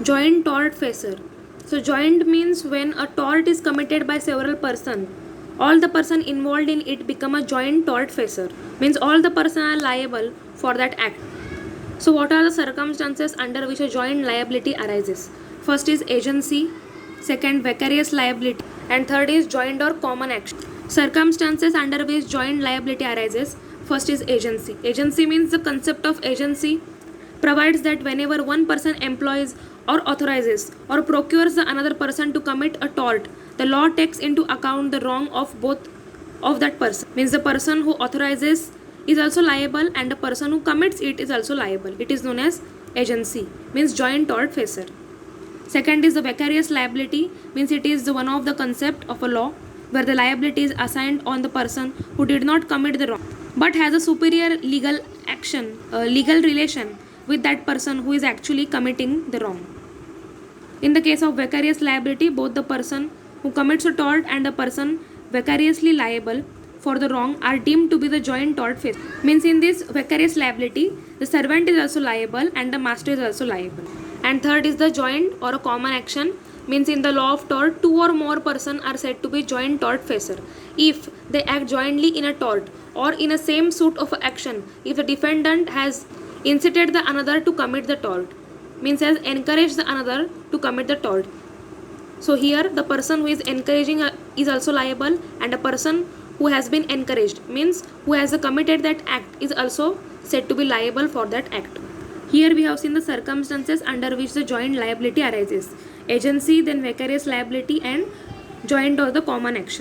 Joint tortfeasor. So joint means when a tort is committed by several person, all the person involved in it become a joint tortfeasor. Means all the person are liable for that act. So what are the circumstances under which a joint liability arises? First is agency, second vicarious liability, and third is joint or common action. Circumstances under which joint liability arises. First is agency. Agency means the concept of agency provides that whenever one person employs or authorizes or procures the another person to commit a tort, the law takes into account the wrong of both of that person. Means the person who authorizes is also liable and the person who commits it is also liable. It is known as agency, means joint tortfeasor. Second is the vicarious liability, means it is one of the concept of a law where the liability is assigned on the person who did not commit the wrong but has a superior legal action, legal relation with that person who is actually committing the wrong. In the case of vicarious liability, both the person who commits a tort and the person vicariously liable for the wrong are deemed to be the joint tortfeasor. Means in this vicarious liability, the servant is also liable and the master is also liable. And third is the joint or a common action. Means in the law of tort, two or more persons are said to be joint tortfeasor if they act jointly in a tort or in a same suit of action if the defendant has incited the another to commit the tort, means has encouraged the another to commit the tort. So here the person who is encouraging is also liable and a person who has been encouraged, means who has committed that act, is also said to be liable for that act. Here we have seen the circumstances under which the joint liability arises. Agency, then vicarious liability and joint or the common action.